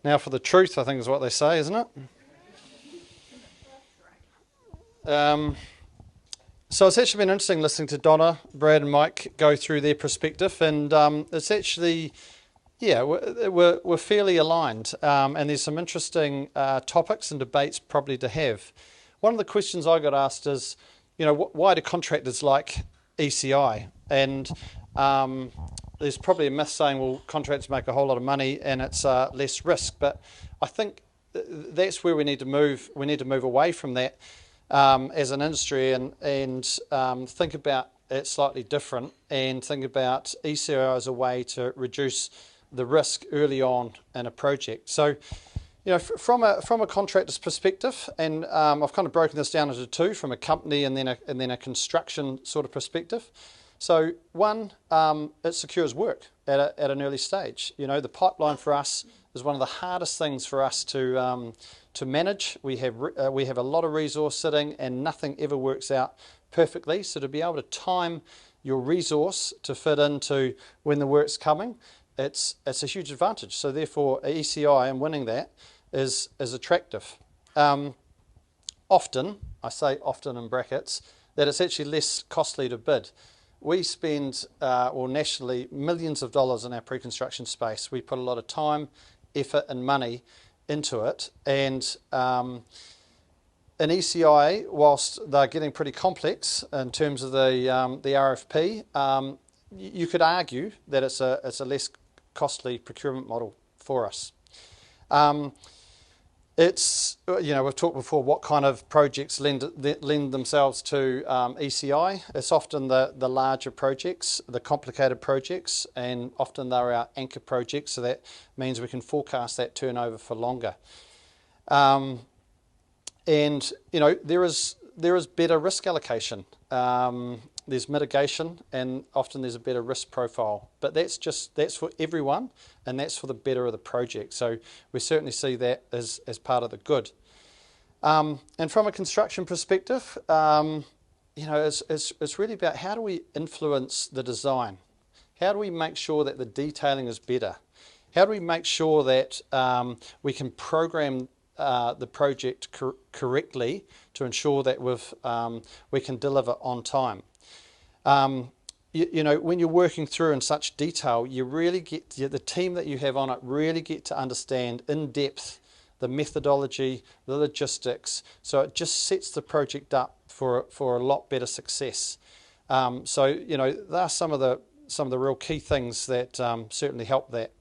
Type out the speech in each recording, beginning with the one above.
Now for the truth, I think is what they say, isn't it? So it's actually been interesting listening to Donna, Brad and Mike go through their perspective, and it's actually, yeah, we're fairly aligned, and there's some interesting topics and debates probably to have. One of the questions I got asked is, why do contractors like ECI? And there's probably a myth saying, well, contractors make a whole lot of money and it's less risk, but I think that's where we need to move. We need to move away from that as an industry and think about it slightly different and think about ECI as a way to reduce the risk early on in a project. So, from a contractor's perspective, and I've kind of broken this down into two, from a company and then a construction sort of perspective. So one, it secures work at an early stage. The pipeline for us is one of the hardest things for us to manage. We have a lot of resource sitting, and nothing ever works out perfectly. So to be able to time your resource to fit into when the work's coming, it's a huge advantage. So therefore, ECI and winning that is attractive. Often, I say often in brackets, that it's actually less costly to bid. We spend, nationally, millions of dollars in our pre-construction space. We put a lot of time, effort and money into it, and in ECI, whilst they're getting pretty complex in terms of the RFP, you could argue that it's a less costly procurement model for us. We've talked before what kind of projects lend themselves to ECI. It's often the larger projects, the complicated projects, and often they're our anchor projects, so that means we can forecast that turnover for longer. There is better risk allocation. There's mitigation, and often there's a better risk profile. But that's for everyone, and that's for the better of the project. So we certainly see that as part of the good. And from a construction perspective, it's really about how do we influence the design? How do we make sure that the detailing is better? How do we make sure that we can program the project correctly to ensure that we can deliver on time? When you're working through in such detail, you really get the team that you have on it really get to understand in depth the methodology, the logistics. So it just sets the project up for a lot better success. There are some of the real key things that certainly help that.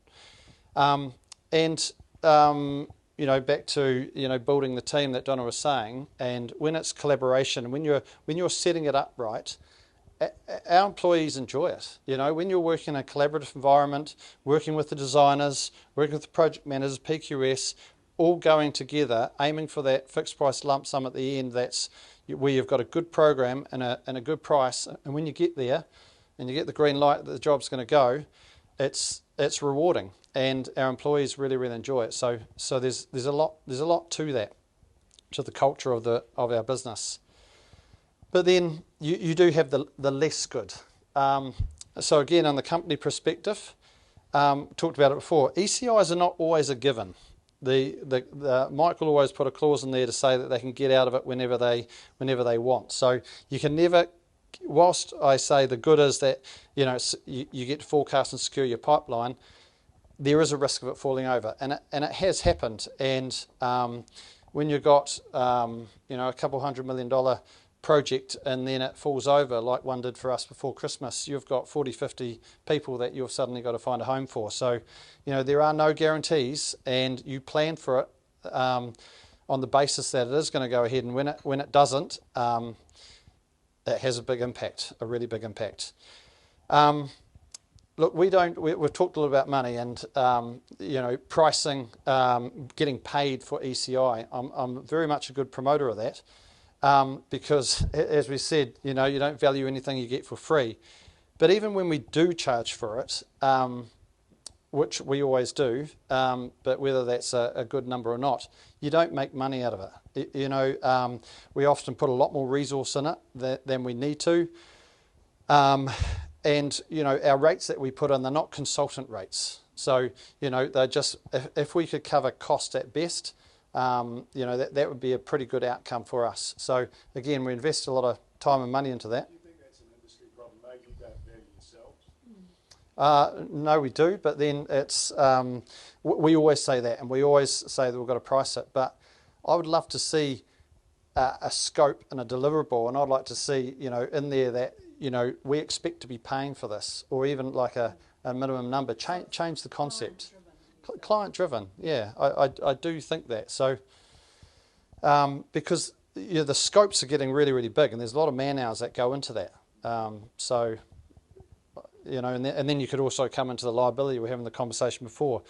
Back to building the team that Donna was saying, and when it's collaboration, when you're setting it up right, our employees enjoy it. When you're working in a collaborative environment, working with the designers, working with the project managers, PQS, all going together, aiming for that fixed price lump sum at the end, that's where you've got a good program and a good price. And when you get there and you get the green light that the job's going to go, it's rewarding, and our employees really, really enjoy it. So there's a lot to that, to the culture of our business. But then you do have the less good. So again, on the company perspective, talked about it before, ECIs are not always a given. Mike will always put a clause in there to say that they can get out of it whenever they want. So you can never, whilst I say the good is that you get to forecast and secure your pipeline, there is a risk of it falling over, and it has happened. And when you've got a couple $100 million project and then it falls over like one did for us before Christmas, you've got 40-50 people that you've suddenly got to find a home for. So there are no guarantees, and you plan for it on the basis that it is going to go ahead, and when it doesn't, it has a big impact, a really big impact. Look, we've talked a little about money and pricing, getting paid for ECI. I'm very much a good promoter of that. Because, as we said, you don't value anything you get for free. But even when we do charge for it, which we always do, but whether that's a good number or not, you don't make money out of it. We often put a lot more resource in it than we need to. And our rates that we put in, they're not consultant rates. So, they just, if we could cover cost at best, that would be a pretty good outcome for us. So again, we invest a lot of time and money into that. Do you think that's an industry problem? Maybe you don't value yourselves? No, we do, but then it's we always say that, and we always say that we've got to price it. But I would love to see a scope and a deliverable, and I'd like to see in there that we expect to be paying for this, or even like a minimum number. Change the concept. Client driven, yeah, I do think that. So because the scopes are getting really, really big, and there's a lot of man hours that go into that. So and then you could also come into the liability. We were having the conversation before.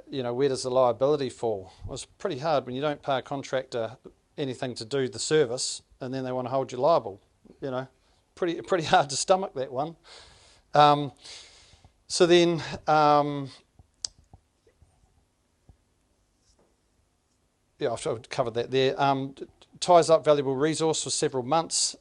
Where does the liability fall? Well, it's pretty hard when you don't pay a contractor anything to do the service, and then they want to hold you liable. Pretty hard to stomach that one. So then. Yeah, I've covered that there. Ties up valuable resource for several months.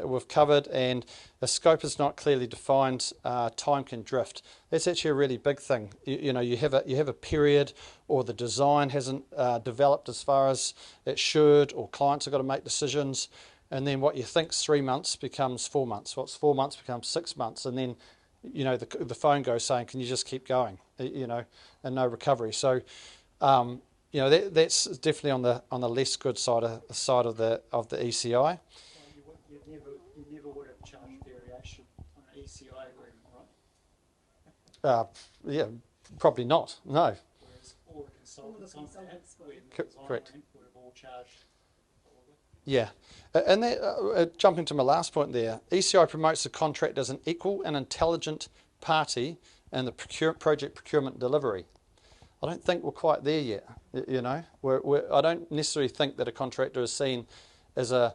We've covered, and the scope is not clearly defined. Time can drift. That's actually a really big thing. You have a period, or the design hasn't developed as far as it should, or clients have got to make decisions, and then what you think's 3 months becomes 4 months. What's 4 months becomes 6 months, and then the phone goes saying, "Can you just keep going?" And no recovery. So. That's definitely on the less good side of the ECI. Well, you never would have charged variation on an ECI agreement, right? Yeah, probably not. No. Whereas all the consultants on that, Correct. would have all charged. Yeah, and that, jumping to my last point there, ECI promotes the contract as an equal and intelligent party in the project procurement delivery. I don't think we're quite there yet. I don't necessarily think that a contractor is seen as an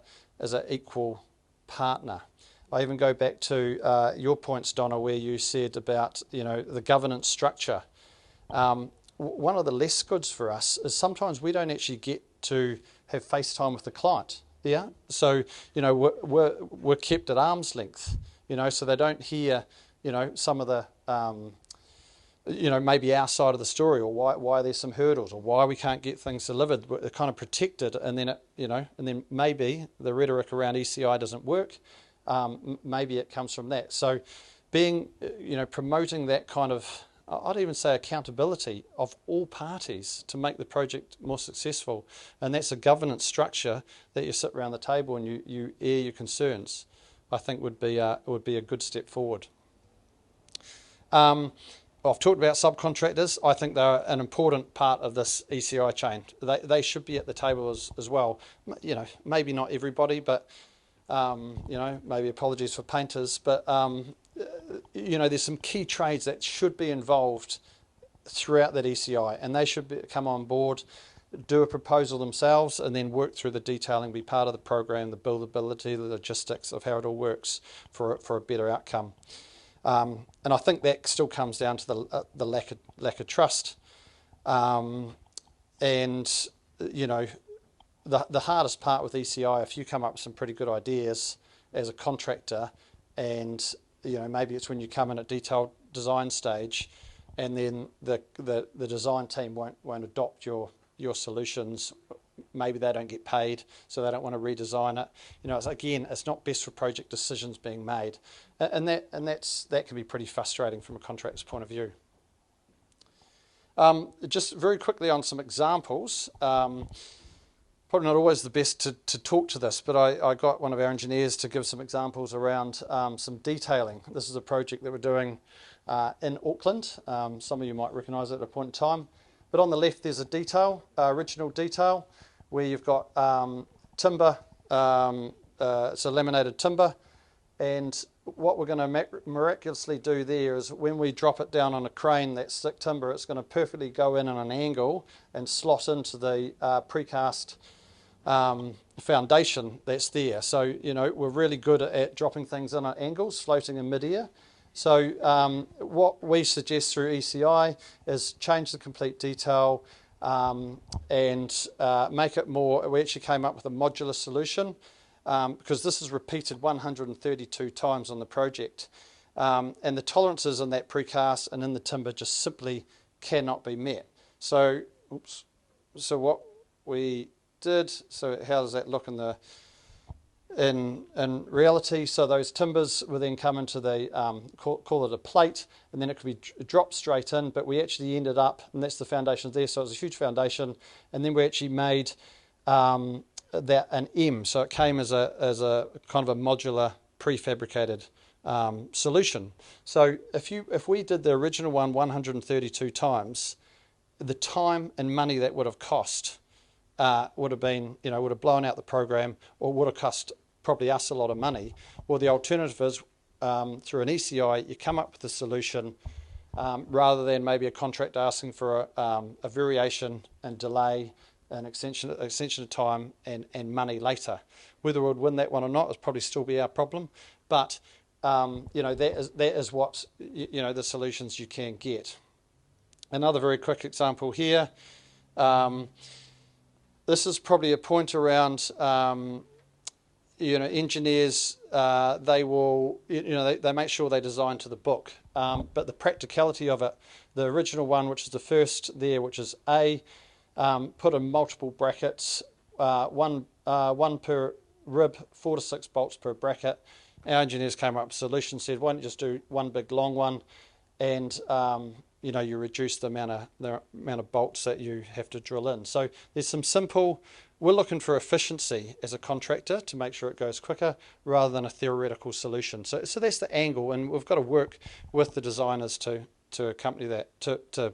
equal partner. I even go back to your points, Donna, where you said about the governance structure. One of the less goods for us is sometimes we don't actually get to have FaceTime with the client. Yeah, so we're kept at arm's length. So they don't hear some of the maybe our side of the story, or why there's some hurdles, or why we can't get things delivered. They're kind of protected, and then and then maybe the rhetoric around ECI doesn't work. Maybe it comes from that. So, being promoting that kind of, I'd even say, accountability of all parties to make the project more successful, and that's a governance structure that you sit around the table and you air your concerns. I think would be a good step forward. I've talked about subcontractors. I think they're an important part of this ECI chain. They should be at the table as well. Maybe not everybody, but maybe apologies for painters, but there's some key trades that should be involved throughout that ECI, and they should come on board, do a proposal themselves, and then work through the detailing, be part of the program, the buildability, the logistics of how it all works for a better outcome. And I think that still comes down to the lack of trust, and the hardest part with ECI, if you come up with some pretty good ideas as a contractor, and maybe it's when you come in at detailed design stage, and then the design team won't adopt your solutions. Maybe they don't get paid, so they don't want to redesign it. It's not best for project decisions being made, and that can be pretty frustrating from a contractor's point of view. Just very quickly on some examples. Probably not always the best to talk to this, but I got one of our engineers to give some examples around some detailing. This is a project that we're doing in Auckland. Some of you might recognise it at a point in time. But on the left, there's a detail, original detail, where you've got timber, it's a laminated timber, and what we're going to miraculously do there is when we drop it down on a crane, that stick timber, it's going to perfectly go in on an angle and slot into the precast foundation that's there. So, we're really good at dropping things in at angles, floating in mid-air. So what we suggest through ECI is change the complete detail and make it more. We actually came up with a modular solution because this is repeated 132 times on the project. and the tolerances in that precast and in the timber just simply cannot be met. So, what we did, so how does that look in reality? So those timbers will then come into the, call it a plate, and then it could be dropped straight in, but we actually ended up, and that's the foundation there, so it was a huge foundation, and then we actually made that an M, so it came as a kind of a modular prefabricated solution. So if we did the original one 132 times, the time and money that would have cost would have been, would have blown out the program, or would have cost probably us a lot of money. Or the alternative is through an ECI, you come up with a solution rather than maybe a contractor asking for a variation and delay, an extension of time and money later. Whether we'd win that one or not would probably still be our problem, but that is what the solutions you can get. Another very quick example here. This is probably a point around engineers. They will they make sure they design to the book, but the practicality of it. The original one, which is the first there, which is A, put in multiple brackets, one per rib, 4 to 6 bolts per bracket. Our engineers came up with a solution, said, why don't you just do one big long one, and you reduce the amount of bolts that you have to drill in. So there's some simple. We're looking for efficiency as a contractor to make sure it goes quicker rather than a theoretical solution. So that's the angle, and we've got to work with the designers to accompany that, to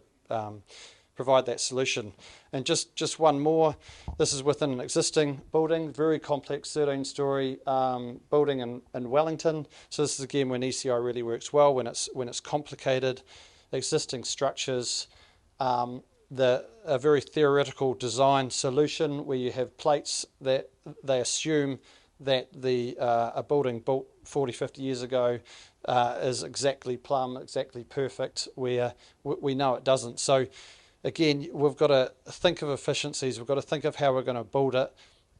provide that solution. And just one more. This is within an existing building, very complex 13-storey building in Wellington. So this is again when ECI really works well, when it's complicated, existing structures. A very theoretical design solution where you have plates that they assume that a building built 40, 50 years ago is exactly plumb, exactly perfect, where we know it doesn't. So again, we've got to think of efficiencies, we've got to think of how we're going to build it,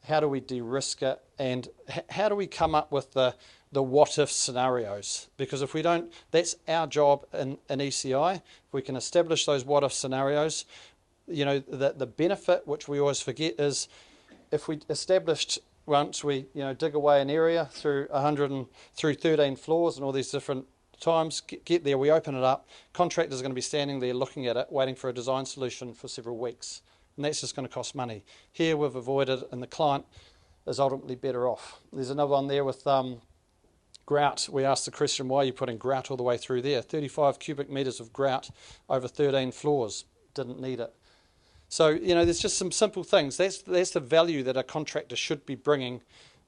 how do we de-risk it, and how do we come up with the what-if scenarios? Because if we don't, that's our job in ECI. If we can establish those what-if scenarios, the benefit, which we always forget, is if we established, once we dig away an area through 13 floors and all these different times, get there, we open it up, contractors are going to be standing there looking at it, waiting for a design solution for several weeks, and that's just going to cost money. Here we've avoided, and the client is ultimately better off. There's another one there with grout. We asked the question, why are you putting grout all the way through there? 35 cubic metres of grout over 13 floors. Didn't need it. So, there's just some simple things. That's the value that a contractor should be bringing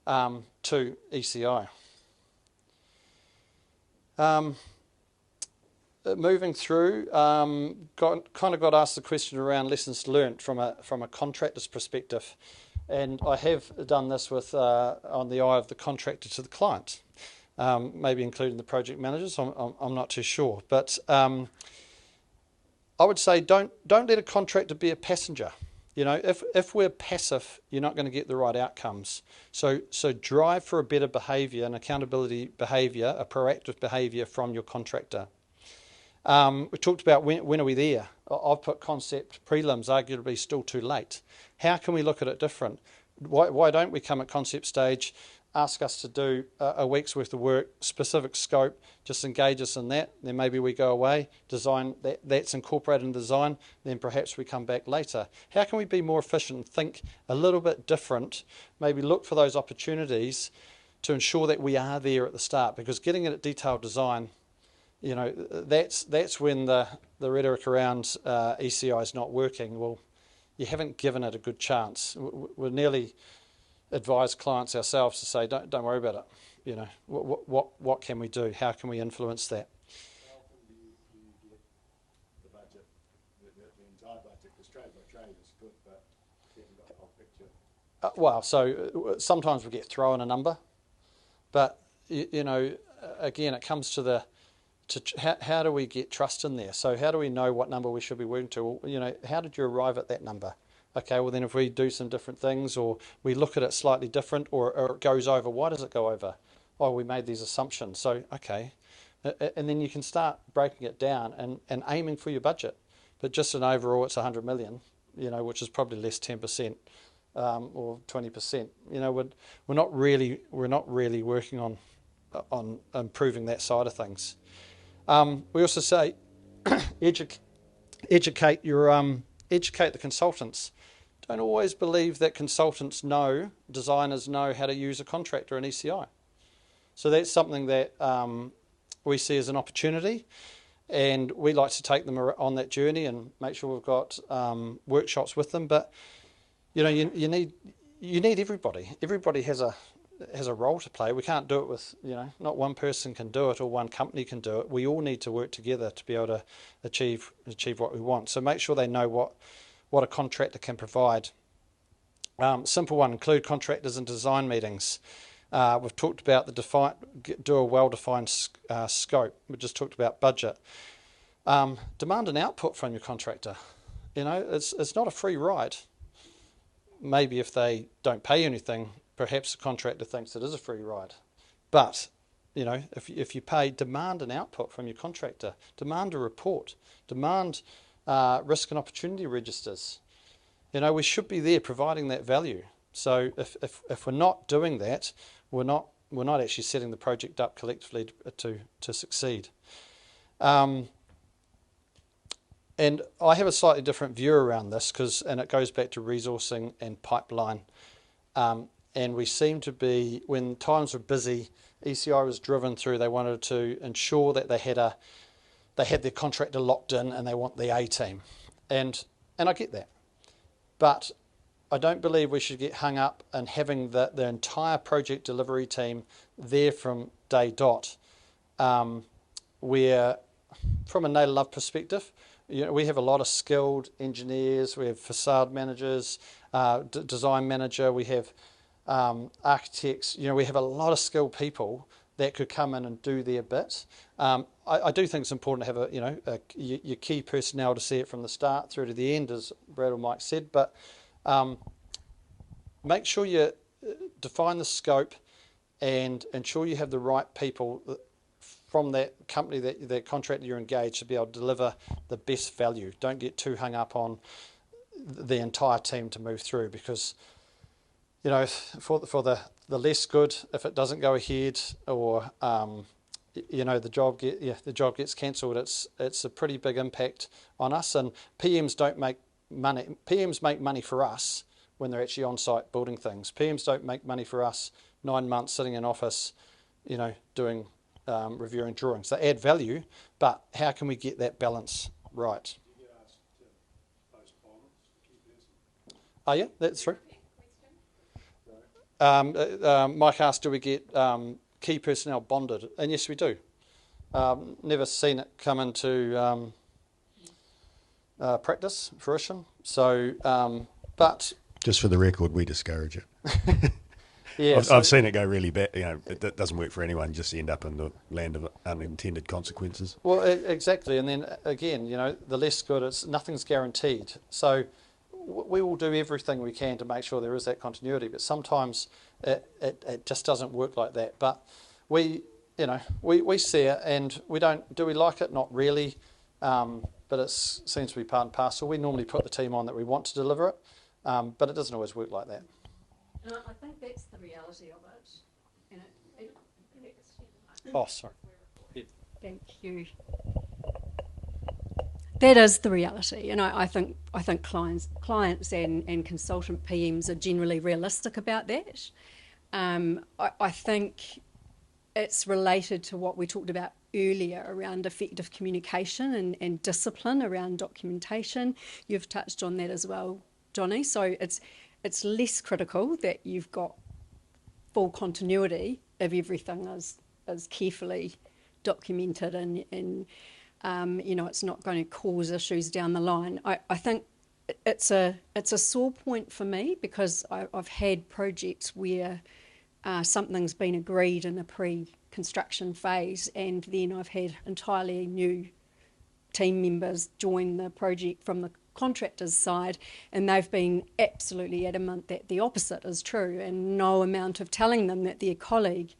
to ECI. Moving through, got asked the question around lessons learnt from a contractor's perspective, and I have done this with on the eye of the contractor to the client, maybe including the project managers. I'm not too sure, but I would say don't let a contractor be a passenger. If we're passive, you're not going to get the right outcomes. So drive for a better behaviour, an accountability behaviour, a proactive behaviour from your contractor. We talked about when are we there. I've put concept prelims arguably still too late. How can we look at it different? Why don't we come at concept stage, ask us to do a week's worth of work, specific scope, just engage us in that, then maybe we go away, design, that's incorporated in design, then perhaps we come back later. How can we be more efficient and think a little bit different, maybe look for those opportunities to ensure that we are there at the start, because getting it at detailed design, that's when the rhetoric around ECI is not working. Well, you haven't given it a good chance. We're nearly advise clients ourselves to say, don't worry about it. What can we do? How can we influence that? How often do you get the budget, the entire budget? Because trade by trade is good, but you haven't got the whole picture. So sometimes we get thrown a number, but again, it comes to how do we get trust in there? So how do we know what number we should be working to? Well, how did you arrive at that number? Okay, well then if we do some different things, or we look at it slightly different, or it goes over, why does it go over? Oh, we made these assumptions. So, okay, And then you can start breaking it down and aiming for your budget. But just an overall, it's 100 million, which is probably less 10%, or 20%. We're not really working on improving that side of things. We also say educate the consultants. Don't always believe that designers know how to use a contractor in ECI. So that's something that we see as an opportunity, and we like to take them on that journey and make sure we've got workshops with them. But you need everybody. Everybody has a role to play. We can't do it with not one person can do it or one company can do it. We all need to work together to be able to achieve what we want. So make sure they know what a contractor can provide. Simple one: include contractors in design meetings. We've talked about do a well-defined scope. We just talked about budget. Demand an output from your contractor. It's not a free ride. Maybe if they don't pay anything, perhaps the contractor thinks it is a free ride. But if you pay, demand an output from your contractor. Demand a report. Demand risk and opportunity registers. We should be there providing that value. So if we're not doing that, we're not actually setting the project up collectively to succeed. And I have a slightly different view around this and it goes back to resourcing and pipeline. And we seem to be, when times were busy, ECI was driven through. They wanted to ensure that they had their contractor locked in, and they want the A team. And I get that, but I don't believe we should get hung up in having the entire project delivery team there from day dot. Where, from a Naylor Love perspective, we have a lot of skilled engineers. We have facade managers, design manager. We have architects. We have a lot of skilled people that could come in and do their bit. I do think it's important to have your key personnel to see it from the start through to the end, as Brad or Mike said. But make sure you define the scope and ensure you have the right people from that company, that contractor you're engaged, to be able to deliver the best value. Don't get too hung up on the entire team to move through, because for the less good, if it doesn't go ahead, or the job gets cancelled, it's a pretty big impact on us. And PMs don't make money. PMs make money for us when they're actually on site building things. PMs don't make money for us 9 months sitting in office, doing reviewing drawings. They add value, but how can we get that balance right? Did you get asked to postpone it, key person? Oh yeah, that's true. Mike asked, do we get key personnel bonded? And yes, we do. Never seen it come into practice, fruition. So, but just for the record, we discourage it. Yeah, I've seen it go really bad. It doesn't work for anyone. Just end up in the land of unintended consequences. Well, exactly. And then again, the less good, nothing's guaranteed. So we will do everything we can to make sure there is that continuity. But sometimes it just doesn't work like that. But we see it, and we don't. Do we like it? Not really. But it seems to be part and parcel. We normally put the team on that we want to deliver it, but it doesn't always work like that. And I think that's the reality of it. Oh, sorry. Thank you. That is the reality, and I think clients and consultant PMs are generally realistic about that. I think it's related to what we talked about earlier around effective communication and discipline around documentation. You've touched on that as well, Jonny. So it's less critical that you've got full continuity if everything is carefully documented and it's not going to cause issues down the line. I think it's a sore point for me, because I've had projects where something's been agreed in a pre-construction phase, and then I've had entirely new team members join the project from the contractor's side, and they've been absolutely adamant that the opposite is true, and no amount of telling them that their colleague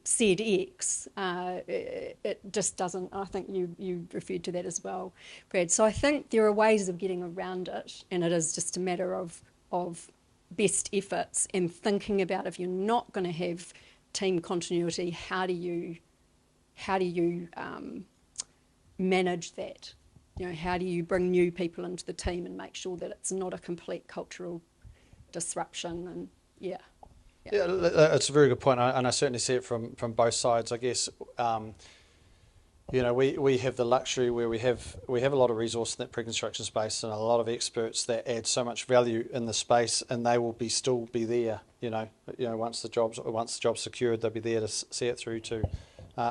said X, it just doesn't. I think you referred to that as well, Brad. So I think there are ways of getting around it, and it is just a matter of best efforts and thinking about, if you're not going to have team continuity, how do you manage that? How do you bring new people into the team and make sure that it's not a complete cultural disruption? And yeah, it's a very good point, and I certainly see it from both sides. I guess we have the luxury where we have a lot of resource in that pre-construction space and a lot of experts that add so much value in the space, and they will still be there. Once the job's secured, they'll be there to see it through to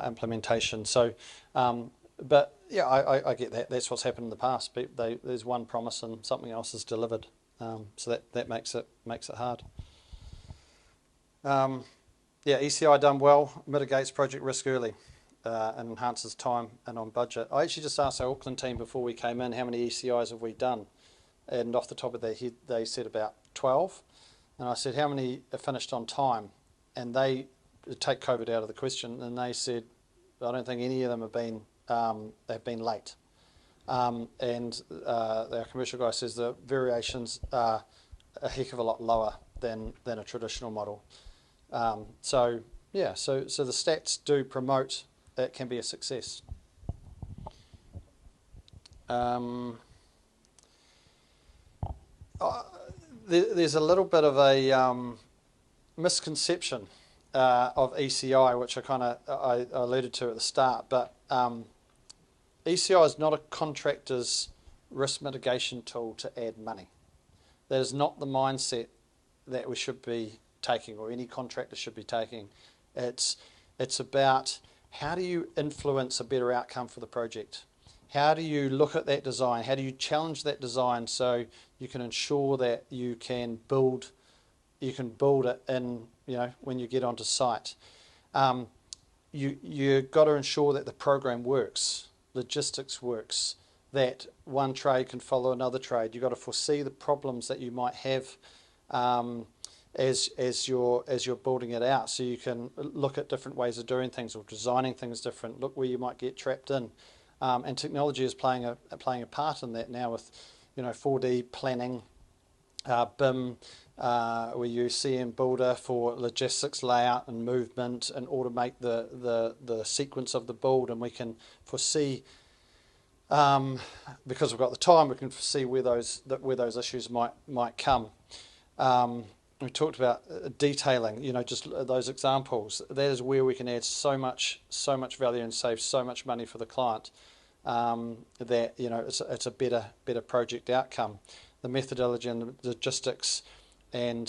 implementation. So, but yeah, I get that. That's what's happened in the past. There's one promise and something else is delivered. So that makes it hard. ECI done well, mitigates project risk early, and enhances time and on budget. I actually just asked our Auckland team before we came in, how many ECIs have we done? And off the top of their head, they said about 12. And I said, how many are finished on time? And they take COVID out of the question, and they said, I don't think any of them have been late. And our commercial guy says the variations are a heck of a lot lower than a traditional model. So the stats do promote it can be a success. There's a little bit of a misconception of ECI, which I alluded to at the start, but ECI is not a contractor's risk mitigation tool to add money. That is not the mindset that we should be taking, or any contractor should be taking. It's about, how do you influence a better outcome for the project? How do you look at that design? How do you challenge that design so you can ensure that you can build it in, when you get onto site? You've got to ensure that the program works, logistics works, that one trade can follow another trade. You've got to foresee the problems that you might have as you're building it out, so you can look at different ways of doing things or designing things different. Look where you might get trapped in, and technology is playing a part in that now with 4D planning, BIM. We use CM Builder for logistics layout and movement, and automate the sequence of the build, and we can foresee. Because we've got the time, we can foresee where those issues might come. We talked about detailing, just those examples. That is where we can add so much value and save so much money for the client. That it's a better project outcome. The methodology and the logistics, and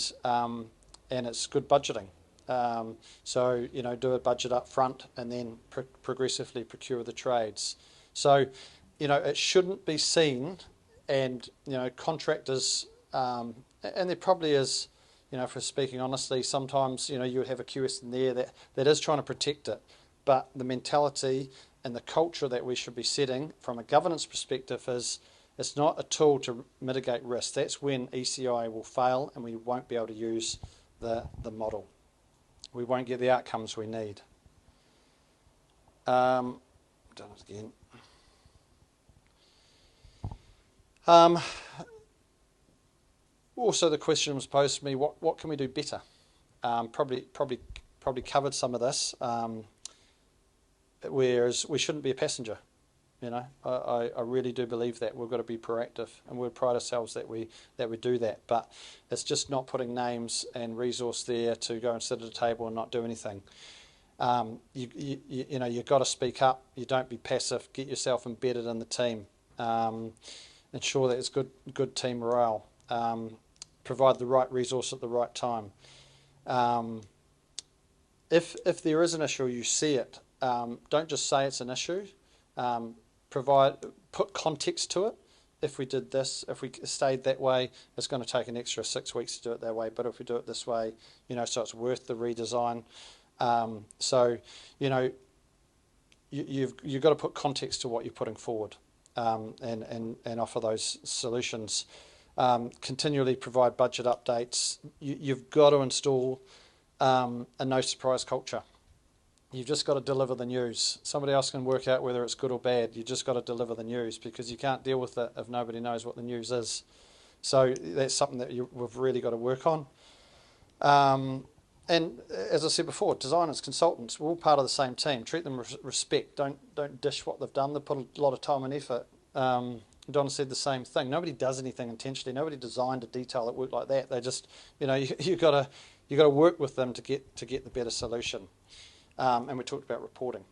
it's good budgeting. So do a budget up front and then progressively procure the trades. So it shouldn't be seen, and contractors, and there probably is, if we're speaking honestly, sometimes you would have a QS in there that is trying to protect it, but the mentality and the culture that we should be setting from a governance perspective is, it's not a tool to mitigate risk. That's when ECI will fail and we won't be able to use the model. We won't get the outcomes we need. Done it again. Also, the question was posed to me: what can we do better? Probably covered some of this. Whereas we shouldn't be a passenger. I really do believe that we've got to be proactive, and we pride ourselves that we do that. But it's just not putting names and resource there to go and sit at a table and not do anything. You've got to speak up. You don't be passive. Get yourself embedded in the team. Ensure that it's good team morale. Provide the right resource at the right time. If there is an issue, you see it. Don't just say it's an issue. Put context to it. If we did this, if we stayed that way, it's going to take an extra 6 weeks to do it that way. But if we do it this way, so it's worth the redesign. You've got to put context to what you're putting forward, and offer those solutions. Continually provide budget updates. You've got to install a no surprise culture. You've just got to deliver the news. Somebody else can work out whether it's good or bad. You just got to deliver the news, because you can't deal with it if nobody knows what the news is. So that's something that we've really got to work on. And as I said before, designers, consultants, we're all part of the same team. Treat them with respect. Don't dish what they've done. They've put a lot of time and effort. Donna said the same thing. Nobody does anything intentionally. Nobody designed a detail that worked like that. They just, you got to work with them to get the better solution. And we talked about reporting.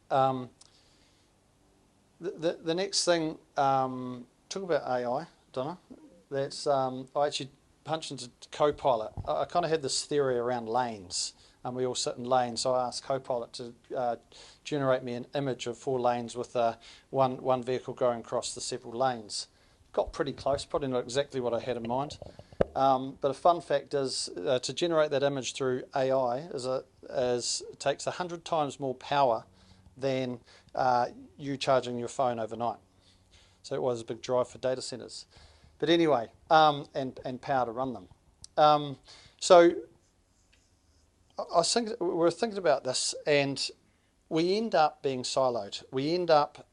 The next thing, talk about AI, Donna. That's I actually punched into Copilot. I kind of had this theory around lanes, and we all sit in lanes. So I asked Copilot to generate me an image of 4 lanes with one vehicle going across the several lanes. Got pretty close, probably not exactly what I had in mind. But a fun fact is to generate that image through AI takes 100 times more power than you charging your phone overnight. So it was a big drive for data centres. But anyway, and power to run them. So we're thinking about this, and we end up being siloed. We end up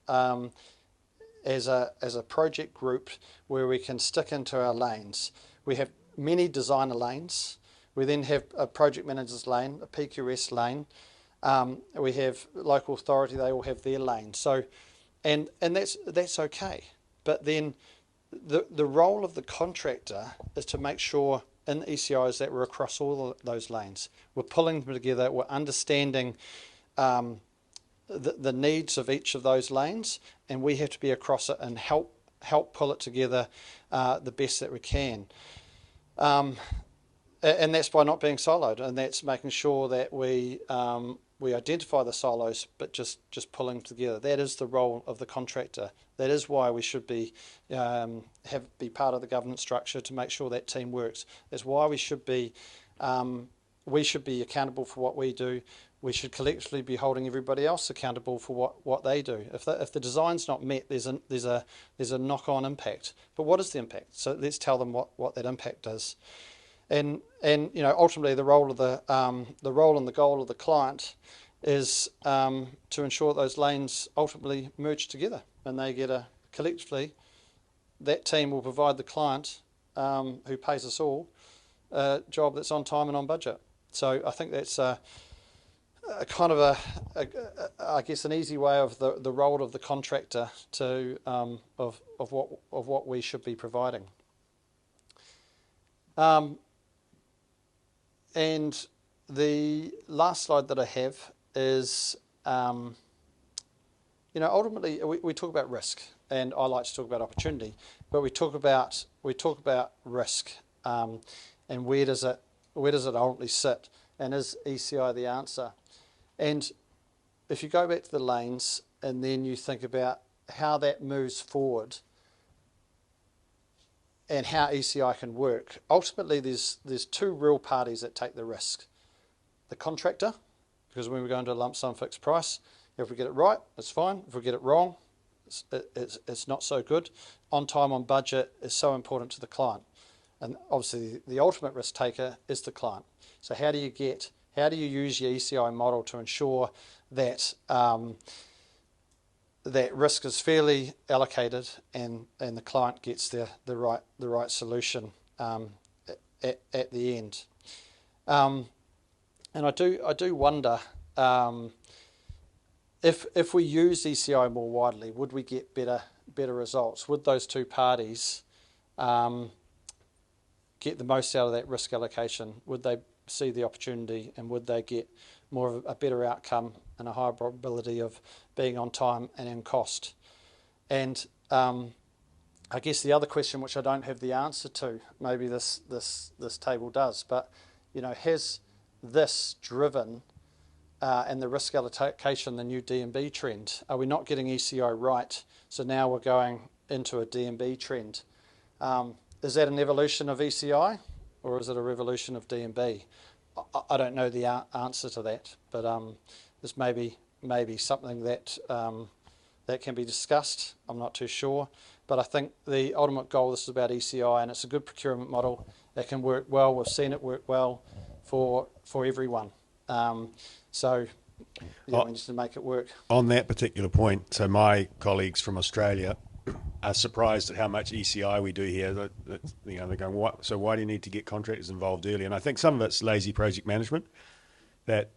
as a project group where we can stick into our lanes. We have many designer lanes. We then have a project manager's lane, a PQS lane. We have local authority. They all have their lane. So, and that's okay. But then the role of the contractor is to make sure in ECIs that we're across all of those lanes. We're pulling them together. We're understanding the needs of each of those lanes, and we have to be across it and help pull it together the best that we can. And that's by not being siloed, and that's making sure that we identify the silos, but just pulling them together. That is the role of the contractor. That is why we should be part of the governance structure to make sure that team works. That's why we should be accountable for what we do. We should collectively be holding everybody else accountable for what they do. If the design's not met, there's a knock-on impact. But what is the impact? So let's tell them what that impact is. And ultimately the role and the goal of the client is to ensure those lanes ultimately merge together, and they get collectively, that team will provide the client, who pays us all, a job that's on time and on budget. So I think that's a kind of I guess an easy way of the role of the contractor to of what we should be providing. And the last slide that I have is, ultimately we talk about risk, and I like to talk about opportunity, but we talk about risk, and where does it ultimately sit, and is ECI the answer? And if you go back to the lanes and then you think about how that moves forward and how ECI can work, ultimately there's 2 real parties that take the risk. The contractor, because when we go into a lump sum fixed price, if we get it right, it's fine. If we get it wrong, it's not so good. On time, on budget is so important to the client. And obviously the ultimate risk taker is the client. So how do you use your ECI model to ensure that that risk is fairly allocated and the client gets the right solution at the end? And I do wonder if we use ECI more widely, would we get better results? Would those 2 parties get the most out of that risk allocation? Would they see the opportunity, and would they get more of a better outcome and a higher probability of being on time and in cost? And I guess the other question, which I don't have the answer to, maybe this table does, but has this driven and the risk allocation the new D&B trend? Are we not getting ECI right, so now we're going into a D&B trend? Is that an evolution of ECI, or is it a revolution of D&B? I don't know the answer to that, but this may be something that that can be discussed. I'm not too sure, but I think the ultimate goal, this is about ECI, and it's a good procurement model that can work well. We've seen it work well for everyone. So, yeah, Oh. we need to make it work. On that particular point, so my colleagues from Australia are surprised at how much ECI we do here. They're going, "What? So why do you need to get contractors involved early?" And I think some of it's lazy project management. That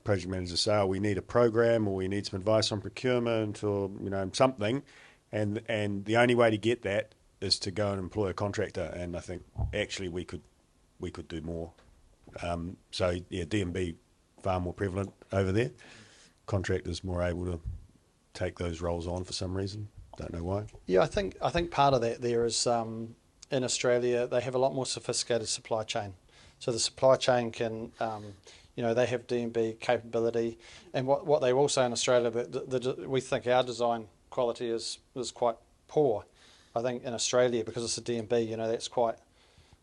project managers say, "Oh, we need a program, or we need some advice on procurement, or something," and the only way to get that is to go and employ a contractor. And I think actually we could do more. So yeah, D&B far more prevalent over there. Contractors more able to take those roles on for some reason. Don't know why. Yeah, I think part of that there is in Australia they have a lot more sophisticated supply chain. So the supply chain can, they have D&B capability, and what they will say in Australia that we think our design quality is quite poor. I think in Australia, because it's a D&B, that's quite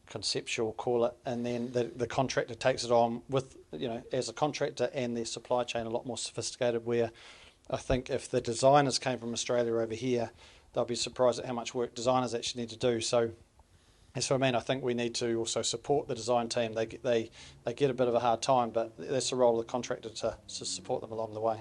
conceptual, call it, and then the contractor takes it on with, as a contractor, and their supply chain a lot more sophisticated, where I think if the designers came from Australia over here, they'll be surprised at how much work designers actually need to do. So that's what I mean. I think we need to also support the design team. They get a bit of a hard time, but that's the role of the contractor to support them along the way.